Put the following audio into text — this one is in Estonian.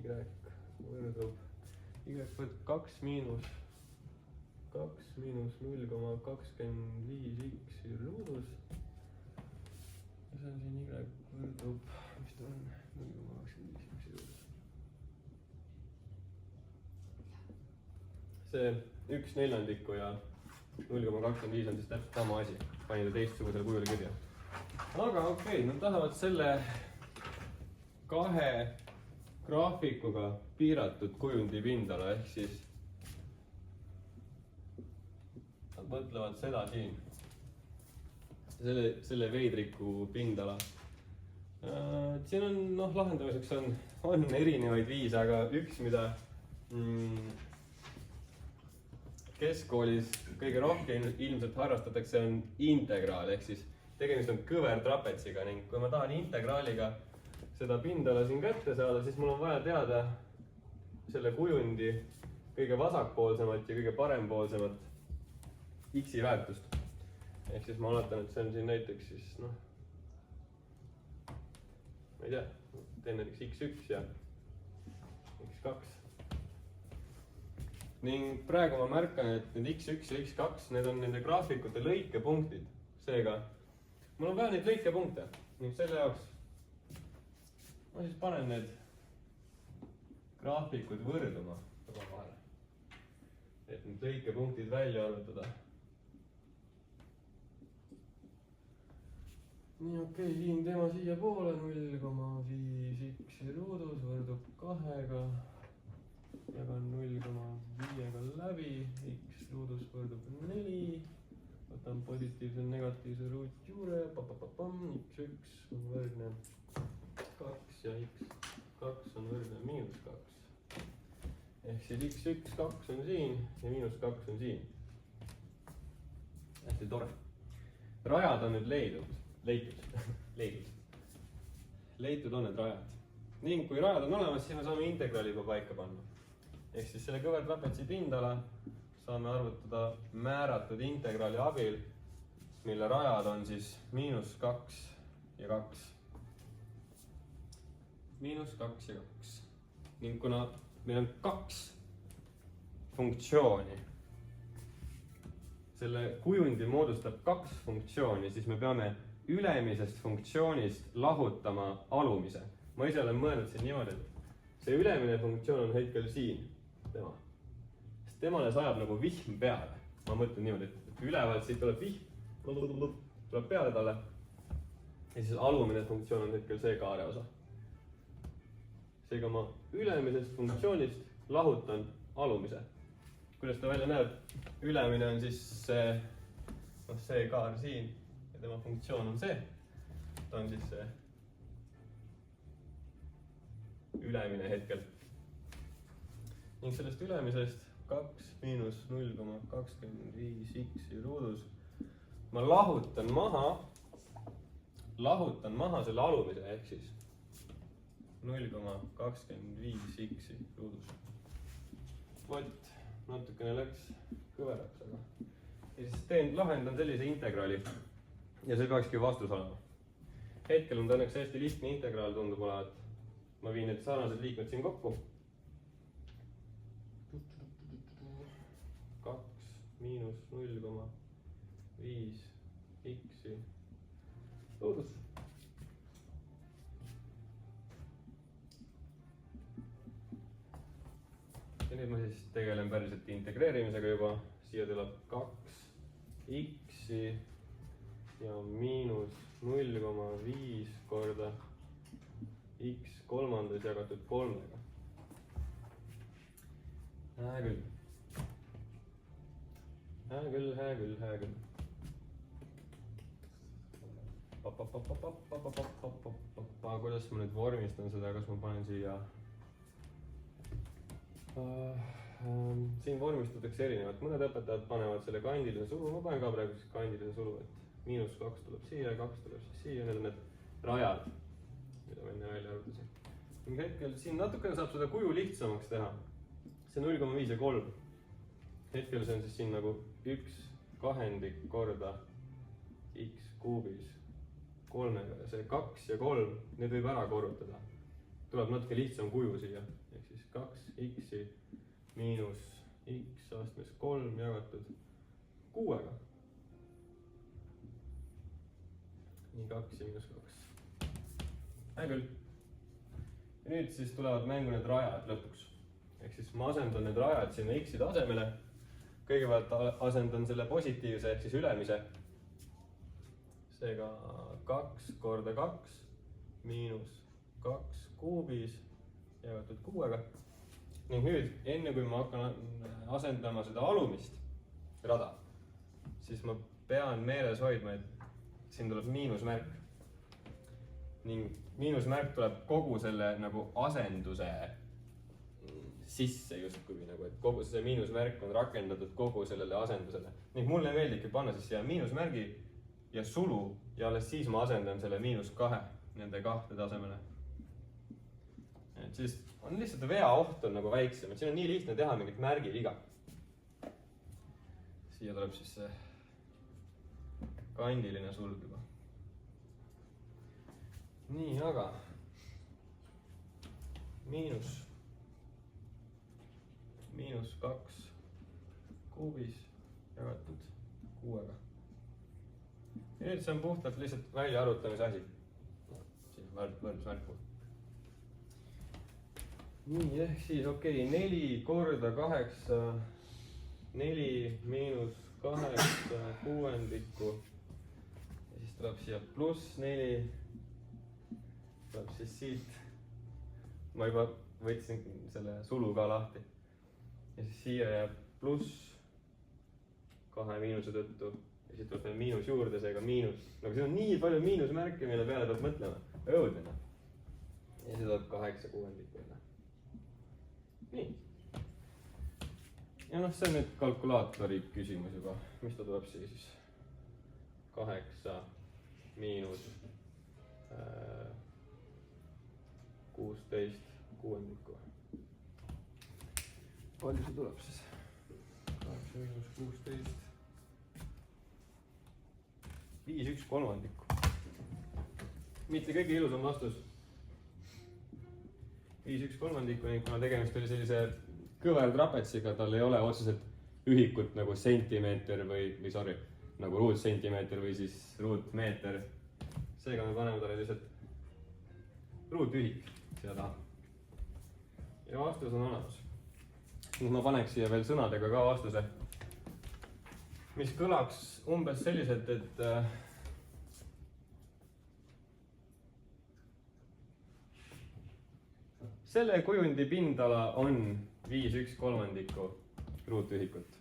võrdub y võrd 2 miinus 0,25x ruudus. ja see on siin y võrdub, mis ta on, 0,25x ruudus. see 1/4 ja 0,25 on siis täpselt sama asi, panin ta teistsugusele kujule kirja. aga okei, nad tahavad selle kahe graafikuga piiratud kujundi pindala, ehk siis nad mõtlevad seda siin, selle veidriku pindala. siin on, lahendamiseks on erinevaid viise, aga üks, mida keskkoolis kõige rohkem ilmselt harrastatakse, on integraal, ehk siis tegemist on kõvertrapetsiga ning kui ma tahan integraaliga seda pindala siin kätte saada, siis mul on vaja teada selle kujundi kõige vasakpoolsemat ja kõige parempoolsemat x-i väärtust. ehk siis ma oletan, et see on siin näiteks siis ma ei tea, teen näiteks x1 ja x2. ning praegu ma märkan, et need x1 ja x2, need on nende graafikute lõikepunktid. seega mul on vaja neid lõikepunkte ning selle jaoks ma siis panen need graafikud võrduma vahele, et need lõikepunktid välja arvutada. nii, okei, viin tema siiapoole, 0,5x ruudus võrdub 2-ga, jagan 0,5-ga läbi, x ruudus võrdub 4, võtan positiivse ja negatiivse ruutjuure, x1 on võrdne 2 ja x2 on võrdne -2. ehk siis x1, 2 on siin ja -2 on siin. hästi tore. rajad on nüüd leitud on need rajad. ning kui rajad on olemas, siis me saame integraali juba paika panna. ehk siis selle kõvertrapetsi pindala saame arvutada määratud integraali abil, mille rajad on siis -2 ja 2. -2 ja 2. ning kuna meil on 2 funktsiooni, selle kujundi moodustab 2 funktsiooni, siis me peame ülemisest funktsioonist lahutama alumise. ma ise olen mõelnud siin niimoodi, et see ülemine funktsioon on hetkel siin, sest temale sajab nagu vihm peale. ma mõtlen niimoodi, et ülevalt siit tuleb vihm, tuleb peale talle ja siis alumine funktsioon on hetkel see kaare osa. seega ma ülemisest funktsioonist lahutan alumise. kuidas ta välja näeb? ülemine on siis see kaar siin ja tema funktsioon on see. ta on siis see ülemine hetkel. ning sellest ülemisest 2 miinus 0,25x ruudus ma lahutan maha selle alumise ehk siis 0,25x ruudus. vot, natukene läks kõveraks, aga ja siis lahendan sellise integraali ja see peakski vastus olema. hetkel on ta õnneks hästi lihtne integraal, tundub olevat. ma viin need sarnased liikmed siin kokku. 2 miinus 0,5x ruudus. ja nüüd ma siis tegelen päriselt integreerimisega juba. siia tuleb 2x ja miinus 0,5 korda x kolmandas jagatud 3-ga. Hää küll. Kuidas ma nüüd vormistan seda, kas ma panen siia siin vormistatakse erinevalt, mõned õpetajad panevad selle kandilise sulu, ma panen ka praegu siis kandilise sulu, et -2 tuleb siia, 2 tuleb siis siia, need on need rajad, mida ma enne välja arvutasin. ning hetkel siin natukene saab seda kuju lihtsamaks teha. See 0,5 ja 3. Hetkel see on siis siin nagu 1/2 korda x kuubis 3-ga ja see 2 ja 3, need võib ära korrutada. Tuleb natuke lihtsam kuju siia, ehk miinus x astmes 3 jagatud 6-ga. nii 2 ja miinus 2. Hea küll. Ja nüüd siis tulevad mängu need rajad lõpuks. Ehk siis ma asendan need rajad sinna x-i tasemele. Kõigepealt asendan selle positiivse ehk siis ülemise. Seega 2 korda 2 miinus 2 kuubis jagatud 6-ga. Ning nüüd, enne kui ma hakkan asendama seda alumist rada, siis ma pean meeles hoidma, et siin tuleb miinusmärk. Ning miinusmärk tuleb kogu selle nagu asenduse sisse justkui, nagu, et kogu see miinusmärk on rakendatud kogu sellele asendusele. Ning mulle meeldibki panna siis siia miinusmärgi ja sulu ja alles siis ma asendan selle -2 nende 2 tasemele. Et siis on lihtsalt vea oht on nagu väiksem, et siin on nii lihtne teha mingit märgiviga. Siia tuleb siis see kandiline sulg juba. Nii, aga miinus 2 kuubis jagatud 6-ga. Ja nüüd see on puhtalt lihtsalt välja arvutamise asi. Siin võrdlusmärku. Nii, ehk siis okei, 4 korda 8, 4 miinus 8 kuuendikku. Ja siis tuleb siia +4. Tuleb siis siit. Ma juba võtsin selle sulu ka lahti. Ja siis siia jääb +2 miinuse tõttu. Ja siis tuleb meil miinus juurde, seega miinus. Nagu siin on nii palju miinusmärke, mille peale peab mõtlema. Õudne. Ja siis tuleb 8 kuuendikku. Nii. Ja noh, see on nüüd kalkulaatori küsimus juba. Mis ta tuleb siis? 8 miinus 16 kuuendikku. Palju see tuleb siis? 8 miinus 16. 5/1/3. Mitte kõige ilusam vastus. 5/1/3, kuna tegemist oli sellise kõvertrapetsiga, tal ei ole otseselt ühikut nagu sentimeeter või sorry, nagu ruutsentimeeter või siis ruutmeeter. Seega me paneme talle lihtsalt ruutühik siia taha. Ja vastus on olemas. Nüüd ma paneks siia veel sõnadega ka vastuse, mis kõlaks umbes selliselt, et selle kujundi pindala on 5/1/3 ruutühikut.